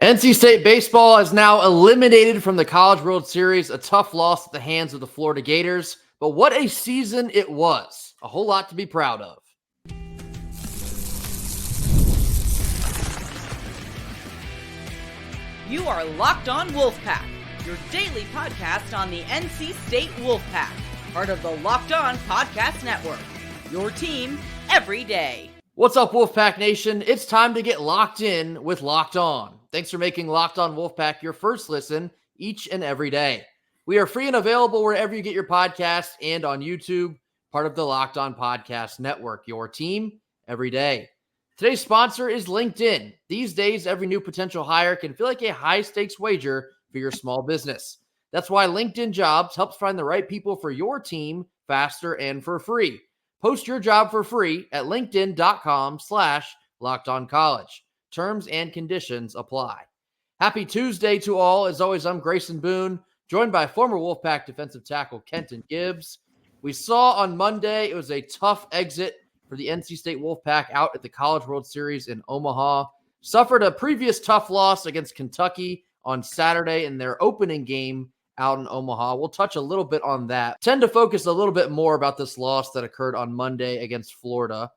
NC State baseball is now eliminated from the College World Series, a tough loss at the hands of the Florida Gators. But what a season it was. A whole lot to be proud of. You are Locked On Wolfpack, your daily podcast on the NC State Wolfpack, part of the Locked On Podcast Network, your team every day. What's up, Wolfpack Nation? It's time to get locked in with Locked On. Thanks for making Locked On Wolfpack your first listen each and every day. We are free and available wherever you get your podcasts and on YouTube, part of the Locked On Podcast Network, your team every day. Today's sponsor is LinkedIn. These days, every new potential hire can feel like a high-stakes wager for your small business. That's why LinkedIn Jobs helps find the right people for your team faster and for free. Post your job for free at linkedin.com/lockedoncollege. Terms and conditions apply. Happy Tuesday to all. As always, I'm Grayson Boone, joined by former Wolfpack defensive tackle Kenton Gibbs. We saw on Monday it was a tough exit for the NC State Wolfpack out at the College World Series in Omaha. Suffered a previous tough loss against Kentucky on Saturday in their opening game out in Omaha. We'll touch a little bit on that. Tend to focus a little bit more about this loss that occurred on Monday against Florida.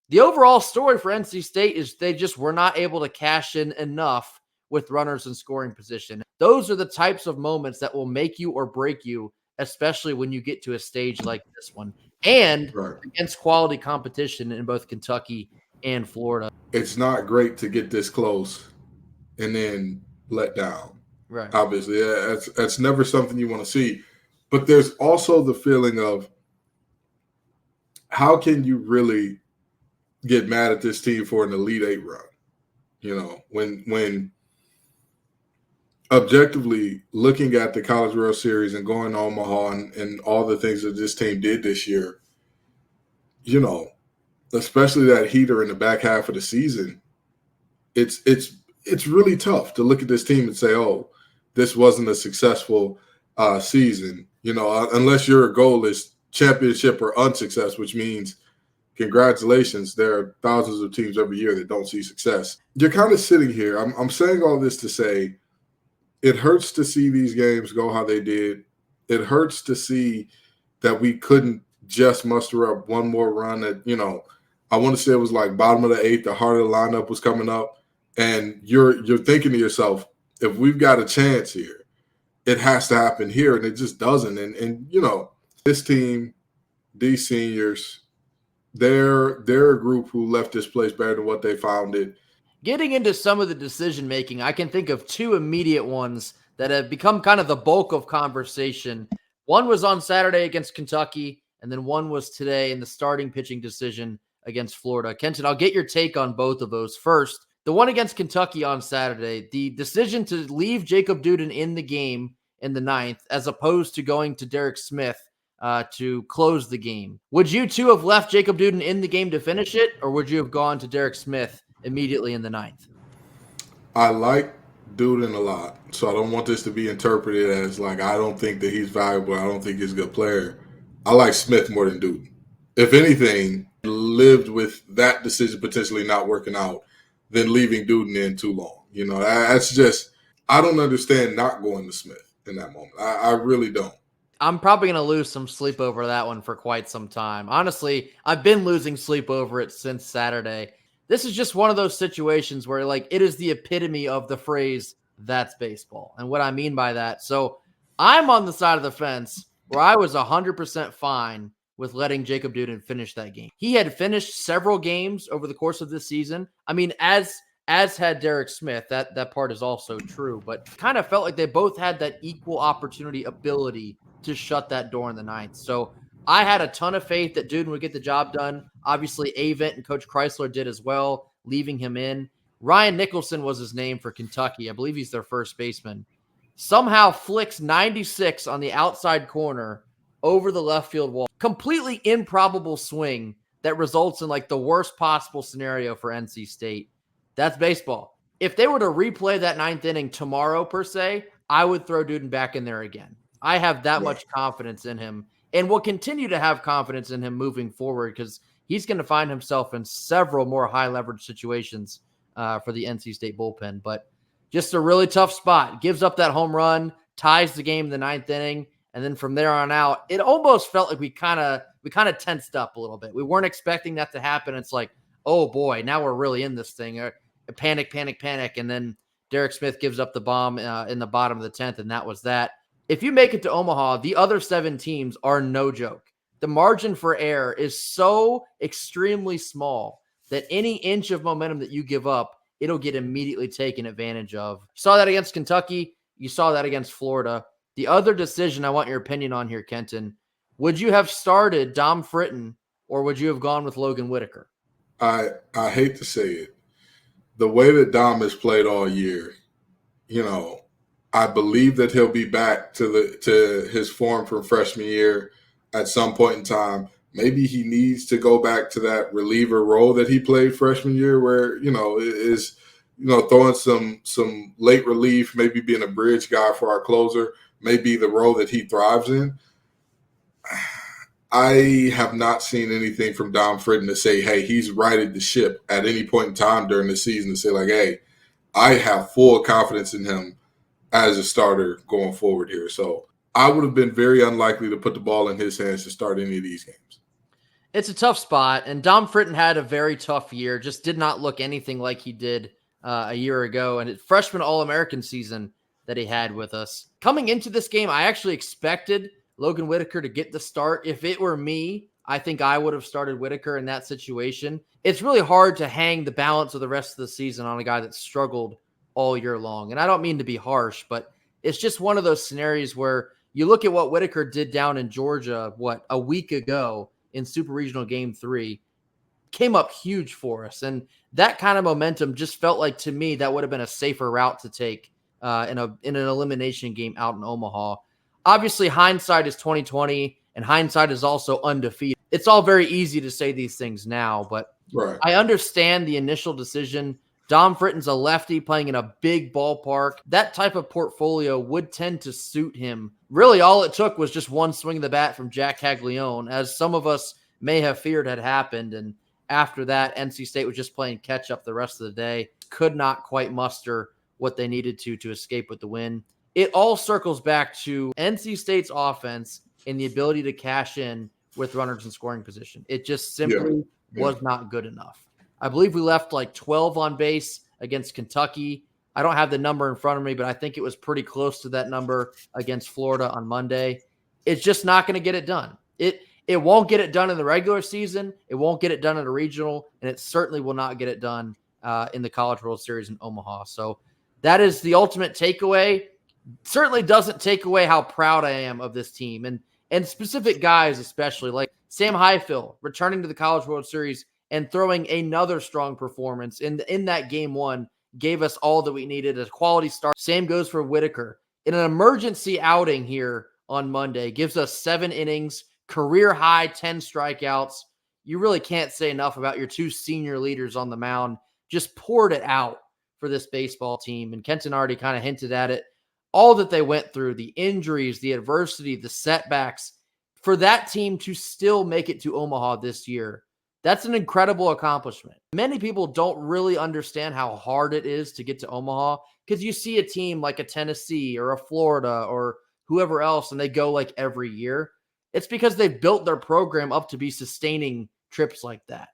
The overall story for NC State is they just were not able to cash in enough with runners in scoring position. Those are the types of moments that will make you or break you, especially when you get to a stage like this one and against quality competition in both Kentucky and Florida. It's not great to get this close and then let down. Right. Obviously, that's never something you want to see. But there's also the feeling of how can you really get mad at this team for an Elite Eight run? You know, when objectively looking at the College World Series and going to Omaha and all the things that this team did this year, you know, especially that heater in the back half of the season, it's really tough to look at this team and say, oh, this wasn't a successful season, you know, unless your goal is championship or unsuccess, which means congratulations. There are thousands of teams every year that don't see success. You're kind of sitting here. I'm saying all this to say it hurts to see these games go how they did. It hurts to see that we couldn't just muster up one more run at, you know, I want to say it was like bottom of the eighth, the heart of the lineup was coming up. And you're thinking to yourself, if we've got a chance here, it has to happen here. And it just doesn't. And you know, this team, these seniors, they're a group who left this place better than what they found it. Getting into some of the decision-making, I can think of two immediate ones that have become kind of the bulk of conversation. One was on Saturday against Kentucky, and then one was today in the starting pitching decision against Florida. Kenton, I'll get your take on both of those. First, the one against Kentucky on Saturday, the decision to leave Jacob Duden in the game in the ninth, as opposed to going to Derek Smith to close the game. Would you two have left Jacob Duden in the game to finish it, or would you have gone to Derek Smith immediately in the ninth? I like Duden a lot, so I don't want this to be interpreted as like I don't think that he's valuable. I don't think he's a good player. I like Smith more than Duden. If anything, lived with that decision potentially not working out than leaving Duden in too long. You know, that's just, I don't understand not going to Smith in that moment. I really don't. I'm probably going to lose some sleep over that one for quite some time. Honestly, I've been losing sleep over it since Saturday. This is just one of those situations where, like, it is the epitome of the phrase, that's baseball. And what I mean by that, so I'm on the side of the fence where I was 100% fine with letting Jacob Duden finish that game. He had finished several games over the course of this season. I mean, as had Derek Smith, that part is also true, but kind of felt like they both had that equal opportunity ability to shut that door in the ninth. So I had a ton of faith that Duden would get the job done. Obviously, Avent and Coach Chrysler did as well, leaving him in. Ryan Nicholson was his name for Kentucky. I believe he's their first baseman. Somehow flicks 96 on the outside corner over the left field wall. Completely improbable swing that results in like the worst possible scenario for NC State. That's baseball. If they were to replay that ninth inning tomorrow, per se, I would throw Duden back in there again. I have that much confidence in him and will continue to have confidence in him moving forward because he's going to find himself in several more high leverage situations for the NC State bullpen. But Just a really tough spot. Gives up that home run, ties the game in the 9th inning. And then from there on out, it almost felt like we kind of tensed up a little bit. We weren't expecting that to happen. It's like, oh boy, now we're really in this thing. Panic. And then Derek Smith gives up the bomb in the bottom of the 10th, and that was that. If you make it to Omaha, the other 7 teams are no joke. The margin for error is so extremely small that any inch of momentum that you give up, it'll get immediately taken advantage of. You saw that against Kentucky. You saw that against Florida. The other decision I want your opinion on here, Kenton, would you have started Dom Fritton or would you have gone with Logan Whitaker? I hate to say it. The way that Dom has played all year, I believe that he'll be back to his form from freshman year at some point in time. Maybe he needs to go back to that reliever role that he played freshman year where, is throwing some late relief, maybe being a bridge guy for our closer, maybe the role that he thrives in. I have not seen anything from Dom Fritton to say, hey, he's righted the ship at any point in time during the season to say, like, hey, I have full confidence in him as a starter going forward here. So I would have been very unlikely to put the ball in his hands to start any of these games. It's a tough spot, and Dom Fritton had a very tough year, just did not look anything like he did a year ago, and freshman All-American season that he had with us. Coming into this game, I actually expected Logan Whitaker to get the start. If it were me, I think I would have started Whitaker in that situation. It's really hard to hang the balance of the rest of the season on a guy that struggled all year long. And I don't mean to be harsh, but it's just one of those scenarios where you look at what Whitaker did down in Georgia, a week ago in Super Regional Game 3, came up huge for us. And that kind of momentum just felt like, to me, that would have been a safer route to take in an elimination game out in Omaha. Obviously, hindsight is 2020, and hindsight is also undefeated. It's all very easy to say these things now, but right. I understand the initial decision. Dom Fritton's a lefty playing in a big ballpark. That type of portfolio would tend to suit him. Really, all it took was just one swing of the bat from Jack Caglione, as some of us may have feared had happened. And after that, NC State was just playing catch-up the rest of the day. Could not quite muster what they needed to escape with the win. It all circles back to NC State's offense and the ability to cash in with runners in scoring position. It just simply was not good enough. I believe we left like 12 on base against Kentucky. I don't have the number in front of me, but I think it was pretty close to that number against Florida on Monday. It's just not going to get it done. It won't get it done in the regular season. It won't get it done in a regional, and it certainly will not get it done in the College World Series in Omaha. So that is the ultimate takeaway. Certainly doesn't take away how proud I am of this team and specific guys, especially like Sam Highfill returning to the College World Series and throwing another strong performance in that game 1, gave us all that we needed, a quality start. Same goes for Whitaker. In an emergency outing here on Monday, gives us 7 innings, career high 10 strikeouts. You really can't say enough about your 2 senior leaders on the mound. Just poured it out for this baseball team. And Kenton already kind of hinted at it. All that they went through, the injuries, the adversity, the setbacks, for that team to still make it to Omaha this year, that's an incredible accomplishment. Many people don't really understand how hard it is to get to Omaha because you see a team like a Tennessee or a Florida or whoever else, and they go like every year. It's because they've built their program up to be sustaining trips like that.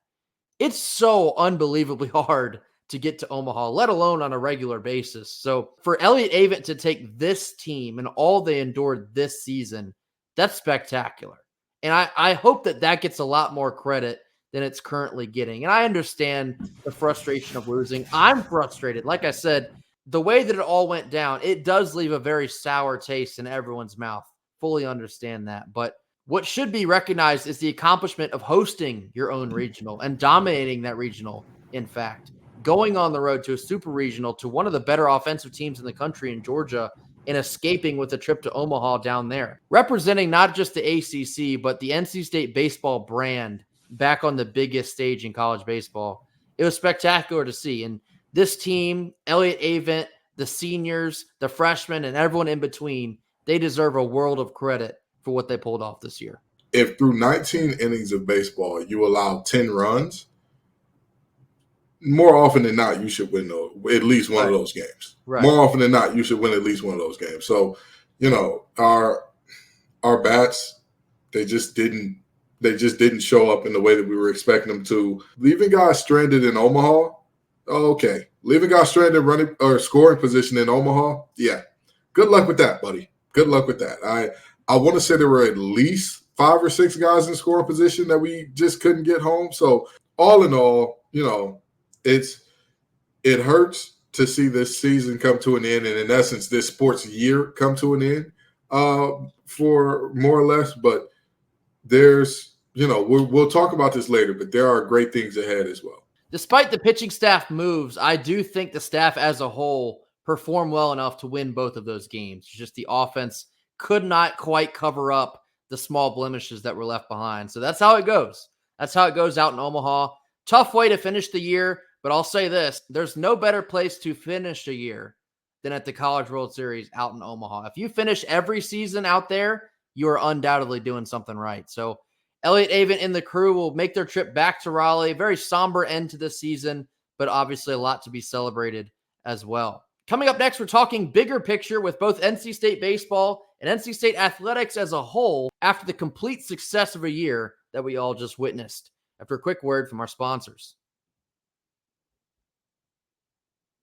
It's so unbelievably hard to get to Omaha, let alone on a regular basis. So for Elliott Avent to take this team and all they endured this season, that's spectacular. And I hope that gets a lot more credit than it's currently getting. And I understand the frustration of losing. I'm frustrated. Like I said, the way that it all went down, it does leave a very sour taste in everyone's mouth. Fully understand that. But what should be recognized is the accomplishment of hosting your own regional and dominating that regional, in fact. Going on the road to a super regional, to one of the better offensive teams in the country in Georgia, and escaping with a trip to Omaha down there. Representing not just the ACC, but the NC State baseball brand back on the biggest stage in college baseball. It was spectacular to see. And this team, Elliott Avent, the seniors, the freshmen, and everyone in between, they deserve a world of credit for what they pulled off this year. If through 19 innings of baseball you allow 10 runs, more often than not, you should win at least one of those games. Right. More often than not, you should win at least one of those games. So, our bats, they just didn't show up in the way that we were expecting them to. Leaving guys stranded in Omaha, okay. Leaving guys stranded running or scoring position in Omaha, yeah. Good luck with that, buddy. Good luck with that. I want to say there were at least 5 or 6 guys in scoring position that we just couldn't get home. So all in all, it hurts to see this season come to an end, and in essence, this sports year come to an end, for more or less. But there's, we'll talk about this later, but there are great things ahead as well. Despite the pitching staff moves, I do think the staff as a whole performed well enough to win both of those games. Just the offense could not quite cover up the small blemishes that were left behind. So that's how it goes. That's how it goes out in Omaha. Tough way to finish the year, but I'll say this. There's no better place to finish a year than at the College World Series out in Omaha. If you finish every season out there, you are undoubtedly doing something right. So Elliott Avent and the crew will make their trip back to Raleigh. Very somber end to the season, but obviously a lot to be celebrated as well. Coming up next, we're talking bigger picture with both NC State baseball and NC State athletics as a whole after the complete success of a year that we all just witnessed. After a quick word from our sponsors.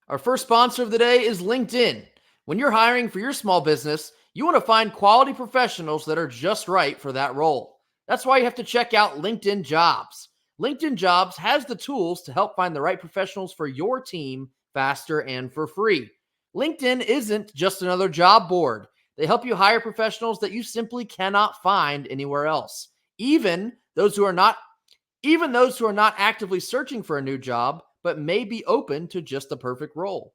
Our first sponsor of the day is LinkedIn. When you're hiring for your small business, you want to find quality professionals that are just right for that role. That's why you have to check out LinkedIn Jobs. LinkedIn Jobs has the tools to help find the right professionals for your team faster and for free. LinkedIn isn't just another job board. They help you hire professionals that you simply cannot find anywhere else. Even those who are not actively searching for a new job, but may be open to just the perfect role.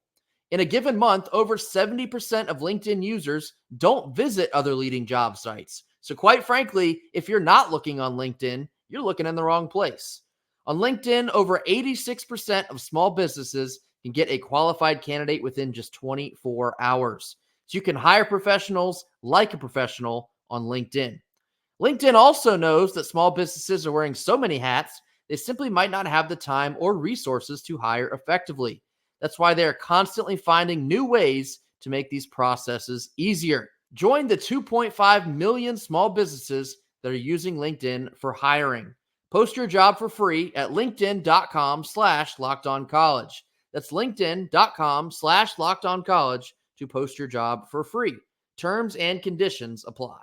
In a given month, over 70% of LinkedIn users don't visit other leading job sites. So quite frankly, if you're not looking on LinkedIn, you're looking in the wrong place. On LinkedIn, over 86% of small businesses can get a qualified candidate within just 24 hours. So you can hire professionals like a professional on LinkedIn. LinkedIn also knows that small businesses are wearing so many hats, they simply might not have the time or resources to hire effectively. That's why they are constantly finding new ways to make these processes easier. Join the 2.5 million small businesses that are using LinkedIn for hiring. Post your job for free at linkedin.com/lockedoncollege. That's linkedin.com/lockedoncollege to post your job for free. Terms and conditions apply.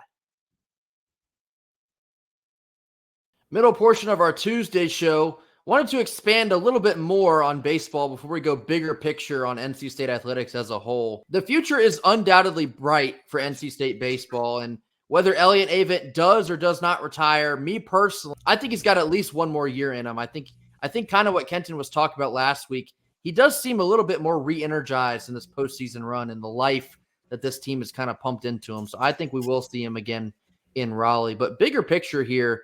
Middle portion of our Tuesday show. Wanted to expand a little bit more on baseball before we go bigger picture on NC State athletics as a whole. The future is undoubtedly bright for NC State baseball, and whether Elliott Avent does or does not retire, me personally, I think he's got at least one more year in him. I think kind of what Kenton was talking about last week, he does seem a little bit more re-energized in this postseason run and the life that this team has kind of pumped into him. So I think we will see him again in Raleigh. But bigger picture here,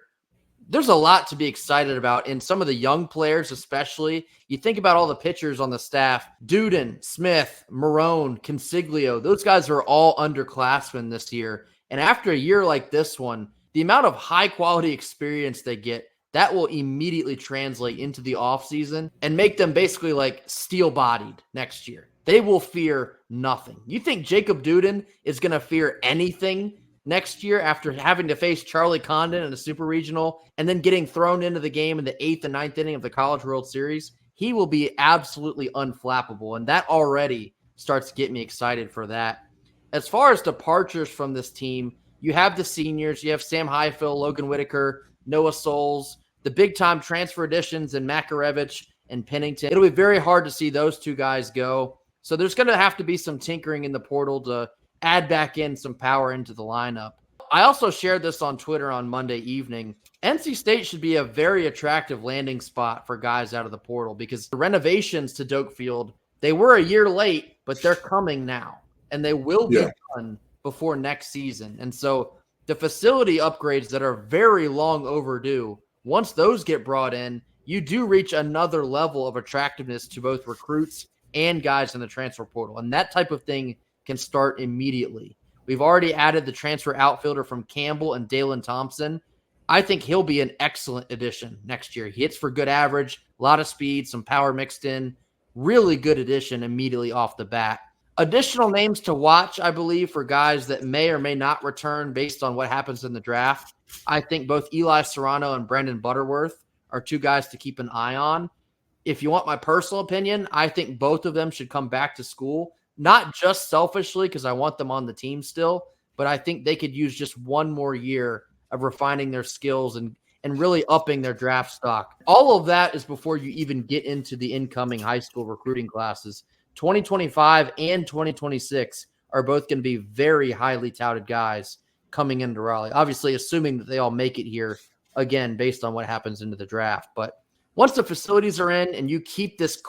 there's a lot to be excited about in some of the young players, especially. You think about all the pitchers on the staff, Duden, Smith, Marone, Consiglio. Those guys are all underclassmen this year. And after a year like this one, the amount of high-quality experience they get, that will immediately translate into the offseason and make them basically like steel-bodied next year. They will fear nothing. You think Jacob Duden is going to fear anything next year after having to face Charlie Condon in a super regional and then getting thrown into the game in the 8th and 9th inning of the College World Series? He will be absolutely unflappable, and that already starts to get me excited for that. As far as departures from this team, you have the seniors. You have Sam Highfill, Logan Whitaker, Noah Souls, the big-time transfer additions in Makarevich and Pennington. It'll be very hard to see those two guys go. So there's going to have to be some tinkering in the portal to add back in some power into the lineup. I also shared this on Twitter on Monday evening. NC State should be a very attractive landing spot for guys out of the portal because the renovations to Doak Field, they were a year late, but they're coming now, and they will be done before next season. And so the facility upgrades that are very long overdue, once those get brought in, you do reach another level of attractiveness to both recruits and guys in the transfer portal. And that type of thing can start immediately. We've already added the transfer outfielder from Campbell and Dalen Thompson. I think he'll be an excellent addition next year. He hits for good average, a lot of speed, some power mixed in. Really good addition immediately off the bat. Additional names to watch, I believe, for guys that may or may not return based on what happens in the draft. I think both Eli Serrano and Brandon Butterworth are two guys to keep an eye on. If you want my personal opinion, I think both of them should come back to school, not just selfishly because I want them on the team still, but I think they could use just one more year of refining their skills and really upping their draft stock. All of that is before you even get into the incoming high school recruiting classes. 2025 and 2026 are both going to be very highly touted guys coming into Raleigh, obviously assuming that they all make it here, again, based on what happens into the draft. But once the facilities are in and you keep this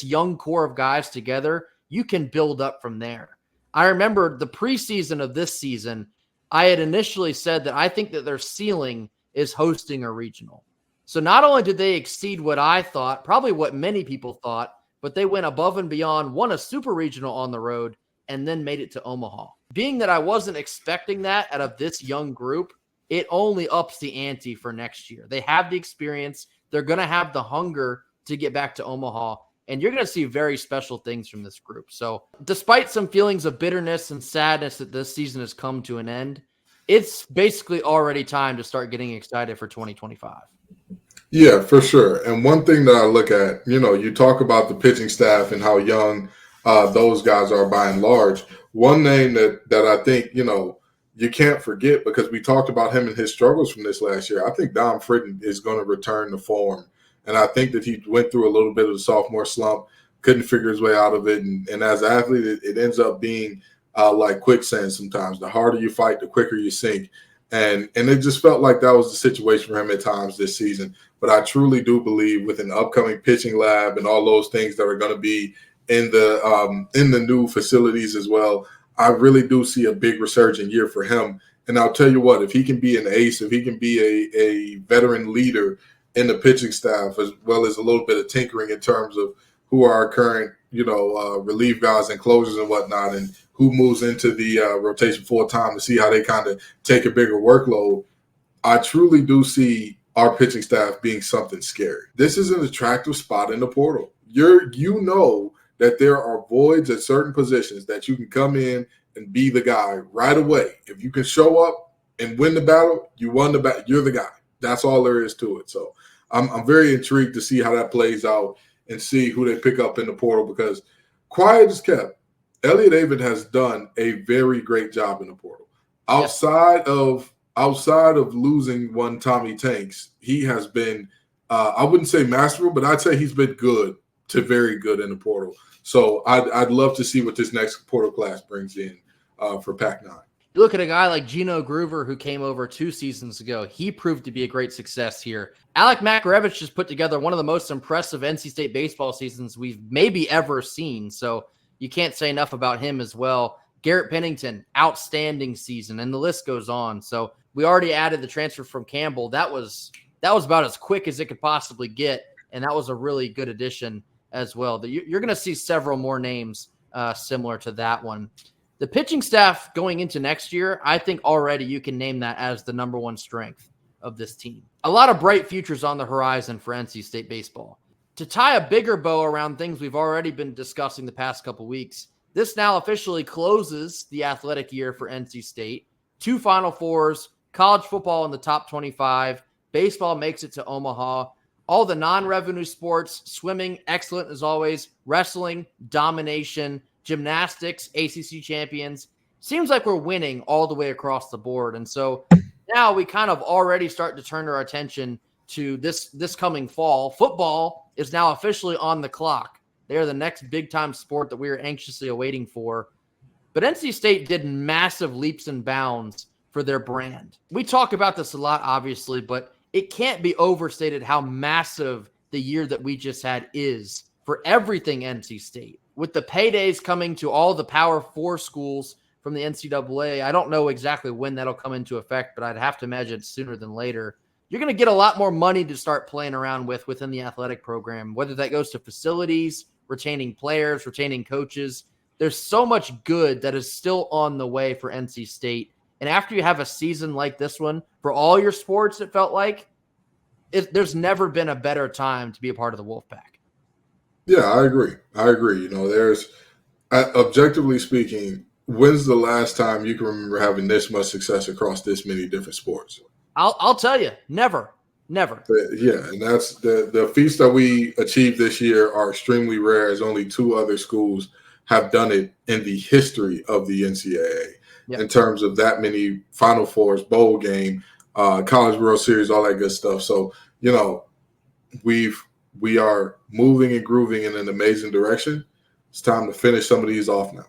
young core of guys together, you can build up from there. I remember the preseason of this season, I had initially said that I think that their ceiling is hosting a regional. So not only did they exceed what I thought, probably what many people thought, but they went above and beyond, won a super regional on the road, and then made it to Omaha. Being that I wasn't expecting that out of this young group, it only ups the ante for next year. They have the experience. They're going to have the hunger to get back to Omaha, and you're going to see very special things from this group. So despite some feelings of bitterness and sadness that this season has come to an end, it's basically already time to start getting excited for 2025. Yeah, for sure. And one thing that I look at, you talk about the pitching staff and how young those guys are by and large. One name that I think, you can't forget, because we talked about him and his struggles from this last year. I think Dom Fritton is going to return to form. And I think that he went through a little bit of the sophomore slump, couldn't figure his way out of it. And as an athlete, it ends up being like quicksand sometimes. The harder you fight, the quicker you sink. And it just felt like that was the situation for him at times this season. But I truly do believe with an upcoming pitching lab and all those things that are going to be in the new facilities as well, I really do see a big resurgent year for him. And I'll tell you what, if he can be an ace, if he can be a veteran leader in the pitching staff, as well as a little bit of tinkering in terms of who are our current, relief guys and closers and whatnot, and who moves into the rotation full time to see how they kind of take a bigger workload, I truly do see our pitching staff being something scary. This is an attractive spot in the portal. You know that there are voids at certain positions that you can come in and be the guy right away. If you can show up and win the battle, you won the battle. You're the guy. That's all there is to it. So I'm very intrigued to see how that plays out and see who they pick up in the portal, because quiet is kept. Elliot Avon has done a very great job in the portal. Outside of losing one Tommy Tanks, he has been, I wouldn't say masterful, but I'd say he's been good to very good in the portal. So I'd love to see what this next portal class brings in for Pac-9. You look at a guy like Gino Groover, who came over 2 seasons ago. He proved to be a great success here. Alec Makarevich just put together one of the most impressive NC State baseball seasons we've maybe ever seen. So you can't say enough about him as well. Garrett Pennington, outstanding season, and the list goes on. So we already added the transfer from Campbell. That was about as quick as it could possibly get, and that was a really good addition as well. You're going to see several more names similar to that one. The pitching staff going into next year, I think already you can name that as the number one strength of this team. A lot of bright futures on the horizon for NC State baseball. To tie a bigger bow around things we've already been discussing the past couple weeks, this now officially closes the athletic year for NC State. 2 Final Fours, college football in the top 25, baseball makes it to Omaha. All the non-revenue sports, swimming, excellent as always, wrestling, domination, gymnastics, ACC champions. Seems like we're winning all the way across the board. And so now we kind of already start to turn our attention to this coming fall. Football is now officially on the clock. They're the next big-time sport that we are anxiously awaiting for. But NC State did massive leaps and bounds for their brand. We talk about this a lot, obviously, but it can't be overstated how massive the year that we just had is for everything NC State. With the paydays coming to all the Power 4 schools from the NCAA, I don't know exactly when that'll come into effect, but I'd have to imagine sooner than later. You're going to get a lot more money to start playing around with within the athletic program, whether that goes to facilities, retaining players, retaining coaches. There's so much good that is still on the way for NC State, And after you have a season like this one, for all your sports, it felt like there's never been a better time to be a part of the Wolfpack. Yeah, I agree. There's objectively speaking, when's the last time you can remember having this much success across this many different sports? I'll tell you, never. Yeah, and that's the feats that we achieved this year are extremely rare, as only 2 other schools have done it in the history of the NCAA. Yep. In terms of that many Final Fours, bowl game, College World Series, all that good stuff. So, we are moving and grooving in an amazing direction. It's time to finish some of these off now.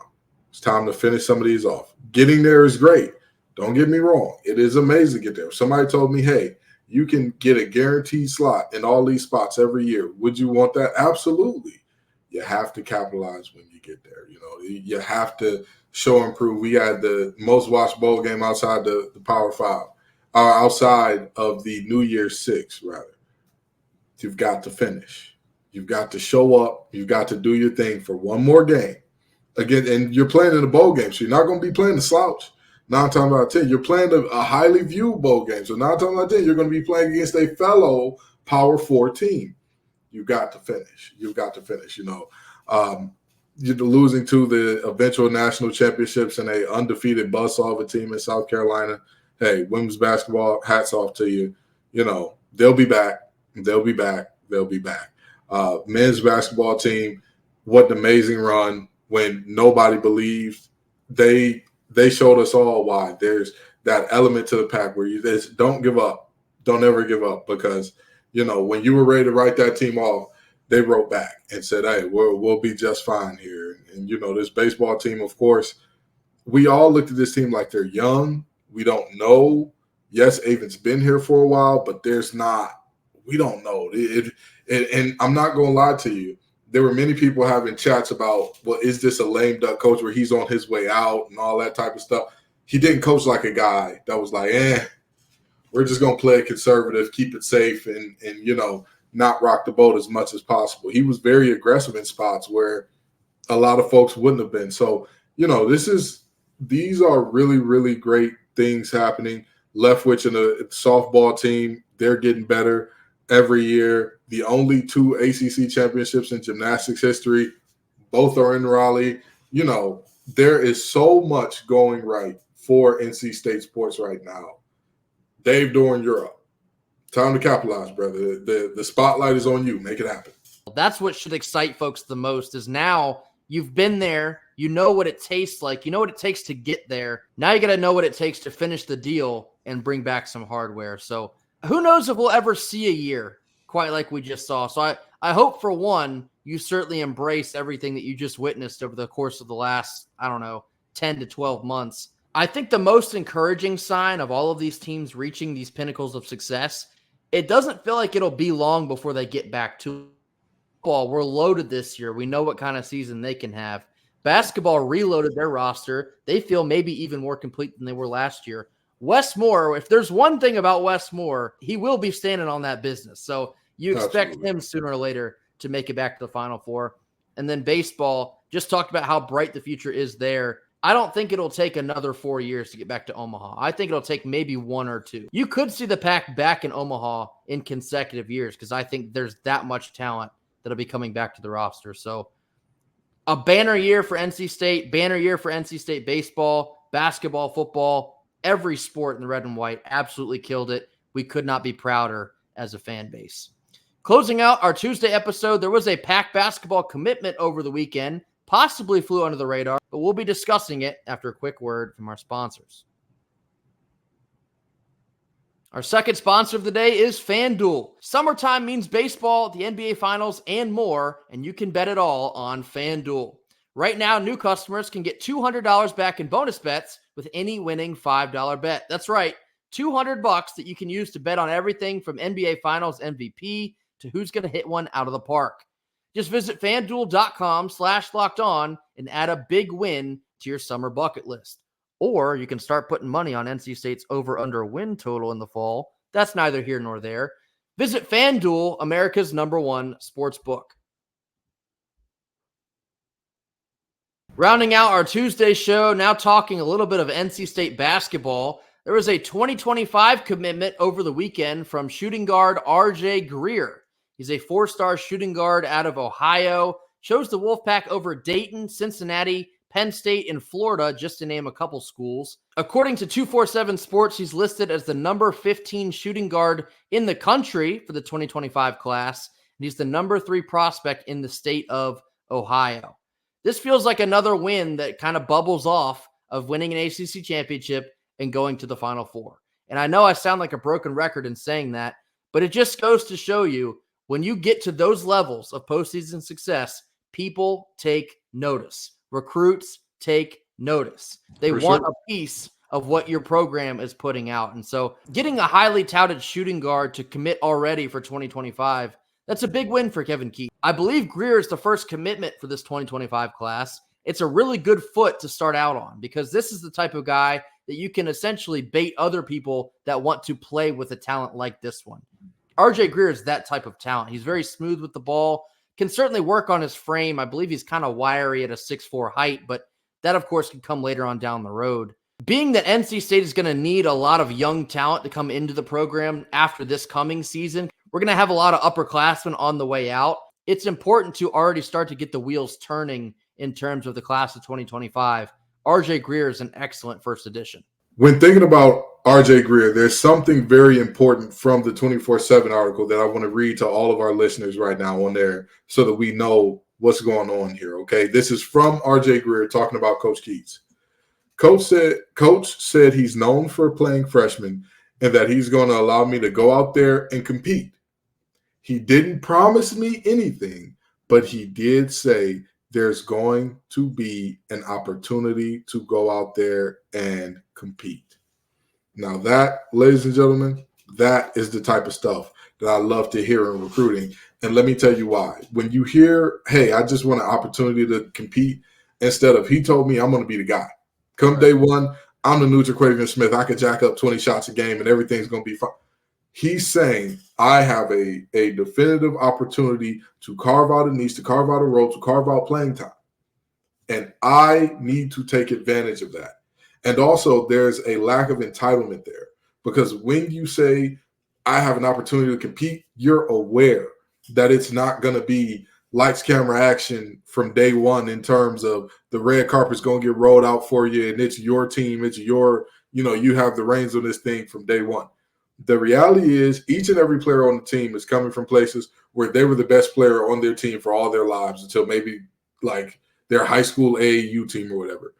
It's time to finish some of these off. Getting there is great. Don't get me wrong. It is amazing to get there. Somebody told me, hey, you can get a guaranteed slot in all these spots every year. Would you want that? Absolutely. You have to capitalize when you get there. You have to show and prove. We had the most watched bowl game outside the Power Five, outside of the New Year's Six, rather. You've got to finish. You've got to show up. You've got to do your thing for one more game. Again, and you're playing in a bowl game, so you're not going to be playing the slouch. 9 times out of 10, you're playing a highly viewed bowl game. So 9 times out of 10, you're going to be playing against a fellow Power 4 team. You've got to finish. You've got to finish. You're losing to the eventual national championships and a undefeated buzzsaw of a team in South Carolina. Hey, women's basketball, hats off to you. They'll be back. They'll be back. They'll be back. Men's basketball team, what an amazing run when nobody believed. They showed us all why. There's that element to the pack where you just don't give up. Don't ever give up, because, when you were ready to write that team off, they wrote back and said, hey, we'll be just fine here. And, this baseball team, of course, we all looked at this team like they're young. We don't know. Yes, Avon's been here for a while, but we don't know. And I'm not going to lie to you. There were many people having chats about, well, is this a lame duck coach where he's on his way out and all that type of stuff? He didn't coach like a guy that was like, we're just going to play it conservative, keep it safe, and not rock the boat as much as possible. He was very aggressive in spots where a lot of folks wouldn't have been. So, these are really, really great things happening. Leftwich and the softball team, they're getting better every year. The only 2 ACC championships in gymnastics history, both are in Raleigh. There is so much going right for NC State sports right now. Dave Doran, you're up. Time to capitalize, brother. The spotlight is on you. Make it happen. That's what should excite folks the most, is now you've been there. You know what it tastes like. You know what it takes to get there. Now you got to know what it takes to finish the deal and bring back some hardware. So who knows if we'll ever see a year quite like we just saw. So I hope, for one, you certainly embrace everything that you just witnessed over the course of the last, 10 to 12 months. I think the most encouraging sign of all of these teams reaching these pinnacles of success, it doesn't feel like it'll be long before they get back to football. We're loaded this year. We know what kind of season they can have. Basketball reloaded their roster. They feel maybe even more complete than they were last year. Wes Moore, if there's one thing about Wes Moore, he will be standing on that business. So you expect him sooner or later to make it back to the Final Four. And then baseball, just talked about how bright the future is there. I don't think it'll take another 4 years to get back to Omaha. I think it'll take maybe 1 or 2. You could see the Pack back in Omaha in consecutive years, because I think there's that much talent that'll be coming back to the roster. So a banner year for NC State, banner year for NC State baseball, basketball, football, every sport in the red and white absolutely killed it. We could not be prouder as a fan base. Closing out our Tuesday episode, there was a Pack basketball commitment over the weekend, possibly flew under the radar, but we'll be discussing it after a quick word from our sponsors. Our second sponsor of the day is FanDuel. Summertime means baseball, the NBA Finals, and more, and you can bet it all on FanDuel. Right now, new customers can get $200 back in bonus bets with any winning $5 bet. That's right, $200 that you can use to bet on everything from NBA Finals MVP to who's going to hit one out of the park. Just visit FanDuel.com/lockedon and add a big win to your summer bucket list. Or you can start putting money on NC State's over-under win total in the fall. That's neither here nor there. Visit FanDuel, America's #1 sports book. Rounding out our Tuesday show, now talking a little bit of NC State basketball. There was a 2025 commitment over the weekend from shooting guard RJ Greer. He's a 4-star shooting guard out of Ohio. Chose the Wolfpack over Dayton, Cincinnati, Penn State, and Florida, just to name a couple schools. According to 247 Sports, he's listed as the number 15 shooting guard in the country for the 2025 class. And he's the number 3 prospect in the state of Ohio. This feels like another win that kind of bubbles off of winning an ACC championship and going to the Final Four. And I know I sound like a broken record in saying that, but it just goes to show you when you get to those levels of postseason success, people take notice. Recruits take notice. They want a piece of what your program is putting out. And so getting a highly touted shooting guard to commit already for 2025, that's a big win for Kevin Keatts. I believe Greer is the first commitment for this 2025 class. It's a really good foot to start out on because this is the type of guy that you can essentially bait other people that want to play with a talent like this one. RJ Greer is that type of talent. He's very smooth with the ball, can certainly work on his frame. I believe he's kind of wiry at a 6'4" height, but that, of course, can come later on down the road. Being that NC State is going to need a lot of young talent to come into the program after this coming season, we're going to have a lot of upperclassmen on the way out. It's important to already start to get the wheels turning in terms of the class of 2025. RJ Greer is an excellent first addition. When thinking about RJ Greer, there's something very important from the 24/7 article that I want to read to all of our listeners right now on there so that we know what's going on here, okay? This is from RJ Greer talking about Coach Keatts. Coach said he's known for playing freshmen and that he's going to allow me to go out there and compete. He didn't promise me anything, but he did say there's going to be an opportunity to go out there and compete. Now that, ladies and gentlemen, that is the type of stuff that I love to hear in recruiting. And let me tell you why. When you hear, hey, I just want an opportunity to compete, instead of he told me I'm going to be the guy. Come day one, I'm the new Jaquavion Smith. I could jack up 20 shots a game and everything's going to be fine. He's saying, I have a definitive opportunity to carve out a niche, to carve out a role, to carve out playing time. And I need to take advantage of that. And also, there's a lack of entitlement there. Because when you say, I have an opportunity to compete, you're aware that it's not going to be lights, camera, action from day one in terms of the red carpet's going to get rolled out for you and it's your team, it's your, you have the reins on this thing from day one. The reality is each and every player on the team is coming from places where they were the best player on their team for all their lives until maybe like their high school AAU team or whatever.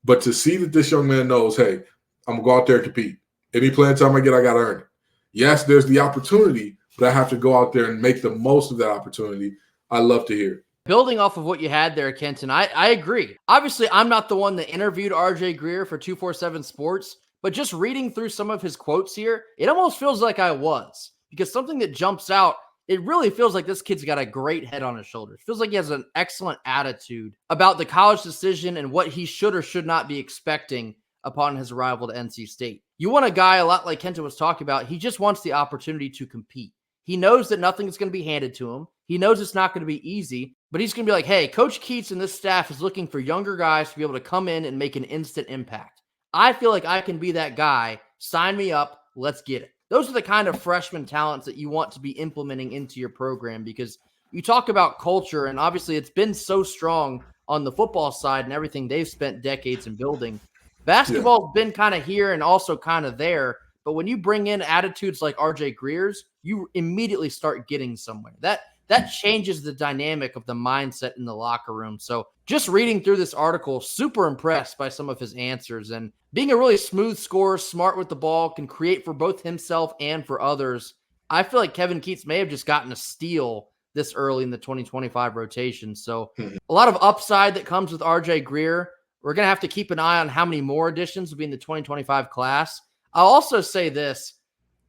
But to see that this young man knows, hey, I'm going to go out there and compete. Any playing time I get, I got to earn it. Yes, there's the opportunity, but I have to go out there and make the most of that opportunity. I love to hear. Building off of what you had there, Kenton, I agree. Obviously, I'm not the one that interviewed RJ Greer for 247 Sports, but just reading through some of his quotes here, it almost feels like I was. Because something that jumps out, it really feels like this kid's got a great head on his shoulders. Feels like he has an excellent attitude about the college decision and what he should or should not be expecting upon his arrival to NC State. You want a guy a lot like Kenton was talking about. He just wants the opportunity to compete. He knows that nothing is going to be handed to him. He knows it's not going to be easy, but he's going to be like, hey, Coach Keatts and this staff is looking for younger guys to be able to come in and make an instant impact. I feel like I can be that guy. Sign me up. Let's get it. Those are the kind of freshman talents that you want to be implementing into your program because you talk about culture, and obviously it's been so strong on the football side and everything they've spent decades in building. Basketball's been kind of here and also kind of there, but when you bring in attitudes like RJ Greer's, you immediately start getting somewhere. That changes the dynamic of the mindset in the locker room. So just reading through this article, super impressed by some of his answers. And being a really smooth scorer, smart with the ball, can create for both himself and for others. I feel like Kevin Keatts may have just gotten a steal this early in the 2025 rotation. So a lot of upside that comes with RJ Greer. We're going to have to keep an eye on how many more additions will be in the 2025 class. I'll also say this.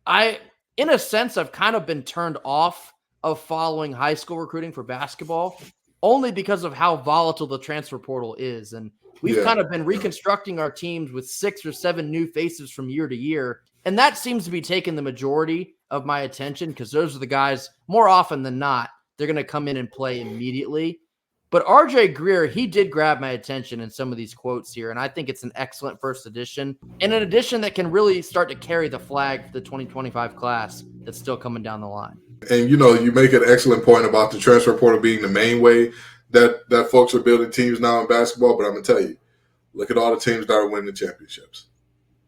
In a sense, I've kind of been turned off of following high school recruiting for basketball only because of how volatile the transfer portal is. And we've kind of been reconstructing our teams with 6 or 7 new faces from year to year. And that seems to be taking the majority of my attention because those are the guys more often than not, they're going to come in and play immediately. But RJ Greer, he did grab my attention in some of these quotes here, and I think it's an excellent first edition, and an edition that can really start to carry the flag for the 2025 class that's still coming down the line. And, you make an excellent point about the transfer portal being the main way that folks are building teams now in basketball. But I'm going to tell you, look at all the teams that are winning the championships.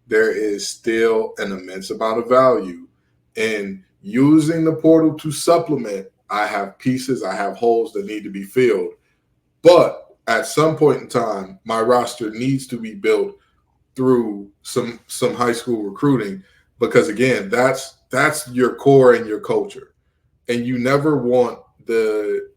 There is still an immense amount of value in using the portal to supplement. I have pieces, I have holes that need to be filled. But at some point in time, my roster needs to be built through some high school recruiting, because again, that's your core and your culture. And you never want the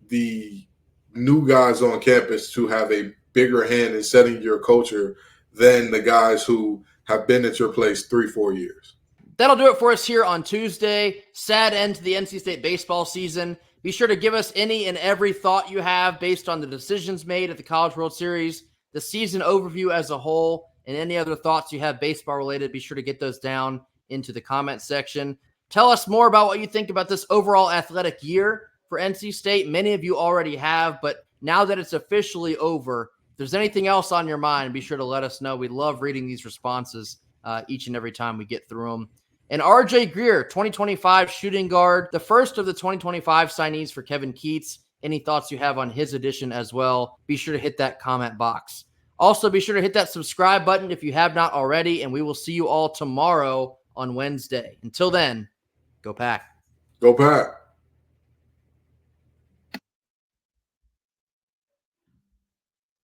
new guys on campus to have a bigger hand in setting your culture than the guys who have been at your place 3-4 years. That'll do it for us here on Tuesday. Sad end to the NC State baseball season. Be sure to give us any and every thought you have based on the decisions made at the College World Series, the season overview as a whole, and any other thoughts you have baseball related. Be sure to get those down into the comment section. Tell us more about what you think about this overall athletic year for NC State. Many of you already have, but now that it's officially over, if there's anything else on your mind, be sure to let us know. We love reading these responses each and every time we get through them. And RJ Greer, 2025 shooting guard, the first of the 2025 signees for Kevin Keats. Any thoughts you have on his addition as well, be sure to hit that comment box. Also, be sure to hit that subscribe button if you have not already, and we will see you all tomorrow on Wednesday. Until then, go Pack. Go Pack.